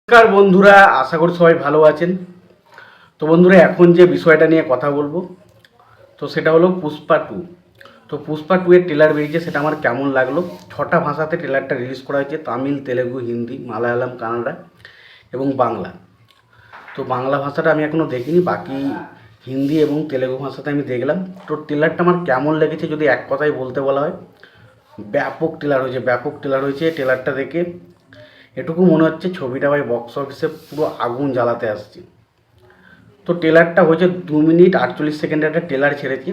নমস্কার বন্ধুরা, আশা করি সবাই ভালো আছেন। তো বন্ধুরা, এখন যে বিষয়টা নিয়ে কথা বলবো তো সেটা হলো পুষ্পা টু। তো পুষ্পা টু এর ট্রেলার বেরিয়েছে, সেটা আমার কেমন লাগলো। 6টা ভাষাতে ট্রেলারটা রিলিজ করা হয়েছে: তামিল, তেলেগু, হিন্দি, মালায়ালাম, কানাডা এবং বাংলা। তো বাংলা ভাষাটা আমি এখনও দেখিনি, বাকি হিন্দি এবং তেলেগু ভাষাতে আমি দেখলাম। তো ট্রেলারটা আমার কেমন লেগেছে যদি এক কথায় বলতে বলা হয়, ব্যাপক ট্রেলার হয়েছে, ব্যাপক ট্রেলার হয়েছে। ট্রেলারটা দেখে এটুকু মনে হচ্ছে ছবিটা ভাই বক্স অফিসে পুরো আগুন জ্বালাতে আসছে। তো ট্রেলারটা হয়েছে 2 মিনিট 48 সেকেন্ডের একটা ট্রেলার ছেড়েছি।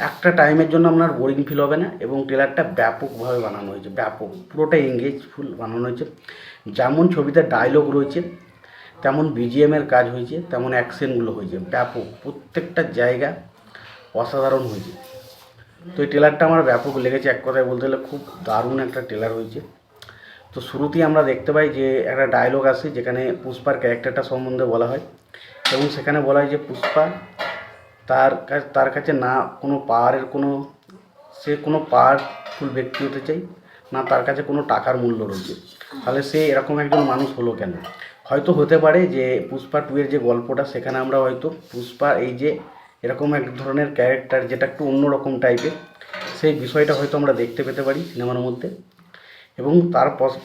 একটা টাইমের জন্য আপনার বোরিং ফিল হবে না, এবং ট্রেলারটা ব্যাপকভাবে বানানো হয়েছে, ব্যাপক পুরোটা এঙ্গেজফুল বানানো হয়েছে। যেমন ছবিতে ডায়লগ রয়েছে, তেমন বিজিএমের কাজ হয়েছে, তেমন অ্যাকশনগুলো হয়েছে ব্যাপক, প্রত্যেকটা জায়গা অসাধারণ হয়েছে। তো এই ট্রেলারটা আমার ব্যাপক লেগেছে, এক কথায় বলতে গেলে খুব দারুণ একটা ট্রেলার হয়েছে। তো শুরুতেই আমরা দেখতে পাই যে একটা ডায়লগ আসে, যেখানে পুষ্পার ক্যারেক্টারটা সম্বন্ধে বলা হয়, এবং সেখানে বলা হয় যে পুষ্পা তার কাছে না কোনো পাওয়ারের কোনো, সে কোনো পাওয়ারফুল ব্যক্তি হতে চাই না, তার কাছে কোনো টাকার মূল্য রয়েছে। তাহলে সে এরকম একজন মানুষ হলো কেন? হয়তো হতে পারে যে পুষ্পা টু এর যে গল্পটা, সেখানে আমরা হয়তো পুষ্পা এই যে এরকম এক ধরনের ক্যারেক্টার যেটা একটু অন্যরকম টাইপের, সেই বিষয়টা হয়তো আমরা দেখতে পেতে পারি সিনেমার মধ্যে। এবং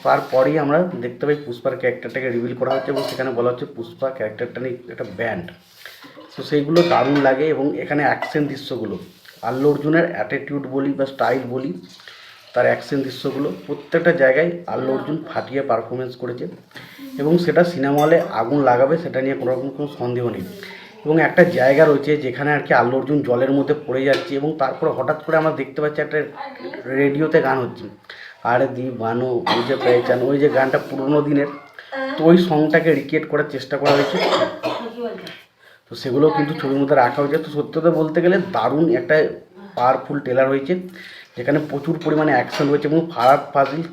তারপরেই আমরা দেখতে পাই পুষ্পার ক্যারেক্টারটাকে রিভিল করা হচ্ছে, এবং সেখানে বলা হচ্ছে পুষ্পা ক্যারেক্টারটা নিয়ে একটা ব্যান্ড। তো সেইগুলো দারুণ লাগে। এবং এখানে অ্যাকশন দৃশ্যগুলো, আল্লু অর্জুনের অ্যাটিটিউড বলি বা স্টাইল বলি, তার অ্যাকশন দৃশ্যগুলো প্রত্যেকটা জায়গায় আল্লু অর্জুন ফাটিয়ে পারফরমেন্স করেছে, এবং সেটা সিনেমা হলে আগুন লাগাবে, সেটা নিয়ে কোনো রকম কোনো সন্দেহ নেই। এবং একটা জায়গা রয়েছে যেখানে আর কি আল্লু অর্জুন জলের মধ্যে পড়ে যাচ্ছে, এবং তারপরে হঠাৎ করে আমরা দেখতে পাচ্ছি একটা রেডিওতে গান হচ্ছে, আর দি বানো ওই যে পেয়েচান, ওই যে গানটা পুরোনো দিনের। তো ওই সংটাকে রিক্রিয়েট করার চেষ্টা করা হয়েছে, তো সেগুলো কিন্তু ছবির মধ্যে রাখা হয়েছে। তো সত্যি কথা বলতে গেলে দারুণ একটা পাওয়ারফুল ট্রেলার হয়েছে, যেখানে প্রচুর পরিমাণে অ্যাকশন রয়েছে। এবং ফারাদ ফাজিল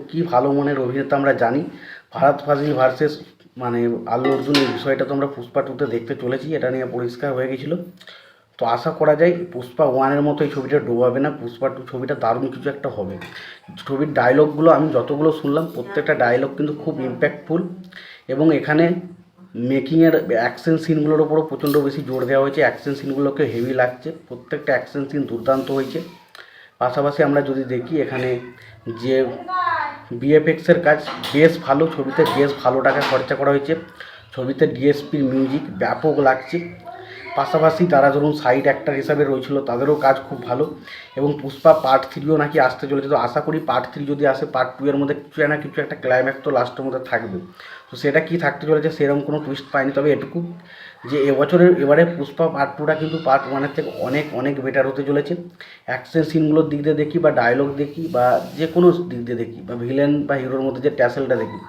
কী ভালো মনের অভিনেতা আমরা জানি। ফারাদ ফাজিল ভার্সেস মানে আল্লু অর্জুন, এই বিষয়টা তো আমরা পুষ্পা টুতে দেখতে চলেছি, এটা নিয়ে পরিষ্কার হয়ে গেছিলো। তো আশা করা যায় পুষ্পা ওয়ানের মতো এই ছবিটা ডোবাবে না, পুষ্পা টু ছবিটা দারুণ কিছু একটা হবে। ছবির ডায়লগগুলো আমি যতগুলো শুনলাম, প্রত্যেকটা ডায়লগ কিন্তু খুব ইম্প্যাক্টফুল, এবং এখানে মেকিংয়ের অ্যাকশন সিনগুলোর ওপরও প্রচণ্ড বেশি জোর দেওয়া হয়েছে। অ্যাকশন সিনগুলোকে হেভি লাগছে, প্রত্যেকটা অ্যাকশন সিন দুর্দান্ত হয়েছে। পাশাপাশি আমরা যদি দেখি এখানে যে বিএফএক্সের কাজ বেশ ভালো, ছবিতে বেশ ভালো টাকা খরচা করা হয়েছে। ছবিতে ডিএসপির মিউজিক ব্যাপক লাগছে। পাশাপাশি তারা ধরুন সাইড অ্যাক্টার হিসাবে রয়েছিল, তাদেরও কাজ খুব ভালো। এবং পুষ্পা পার্ট 3ও নাকি আসতে চলেছে, তো আশা করি পার্ট 3 যদি আসে, পার্ট 2 এর মধ্যে কিছু না কিছু একটা ক্লাইম্যাক্স তো লাস্টের মধ্যে থাকবে। তো সেটা কি থাকতে চলেছে সেরকম কোনো টুইস্ট পাইনি, তবে এটুকু যে এবারে পুষ্পা পার্ট 2টা কিন্তু পার্ট 1-এর থেকে অনেক অনেক বেটার হতে চলেছে। অ্যাকশন সিনগুলোর দিক দিয়ে দেখি, বা ডায়লগ দেখি, বা যে কোনো দিক দিয়ে দেখি, বা ভিলেন বা হিরোর মধ্যে যে ট্যাসেলটা দেখি,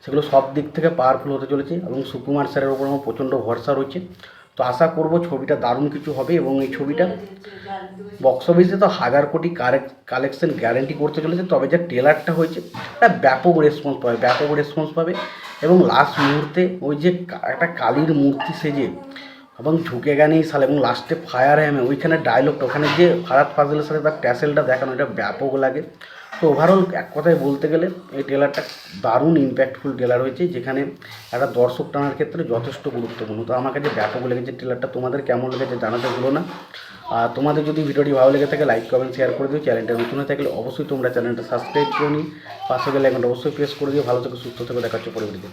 সেগুলো সব দিক থেকে পাওয়ারফুল হতে চলেছে। এবং সুকুমার স্যারের ওপর আমার প্রচণ্ড ভরসা রয়েছে। তো আশা করব ছবিটা দারুণ কিছু হবে, এবং এই ছবিটা বক্স অফিসে তো 1000 কোটি কালেকশন গ্যারেন্টি করতে চলেছে। তবে যে ট্রেলারটা হয়েছে একটা ব্যাপক রেসপন্স পাবে, ব্যাপক রেসপন্স পাবে। এবং লাস্ট মুহূর্তে ওই যে একটা কালীর মূর্তি সেজে এবং ঝুঁকে গেনেই সাল, এবং লাস্টে ফায়ার হ্যামে ওইখানে ডায়লগটা, ওখানে যে ফারাদ ফাজিলের সাথে তার ট্যাসেলটা দেখানো, এটা ব্যাপক লাগে। তো ওভারঅল এক কথায় বলতে গেলে এই ট্রেলারটা দারুণ ইম্প্যাক্টফুল ট্রেলার হয়েছে, যেখানে একটা দর্শক টানার ক্ষেত্রে যথেষ্ট গুরুত্বপূর্ণ। তো আমার কাছে ব্যাপক লেগেছে ট্রেলারটা। তোমাদের কেমন লেগেছে জানাতে ভুলো না। আর তোমাদের যদি ভিডিওটি ভালো লেগে থাকে লাইক কমেন্ট শেয়ার করে দিও। চ্যানেলটা নতুন হয়ে থাকলে অবশ্যই তোমরা চ্যানেলটা সাবস্ক্রাইব করে নিই, পাশে বেল আইকনটা অবশ্যই প্রেস করে দিও। ভালো থেকে সুস্থ থেকে দেখাচ্ছ পরবর্তীতে।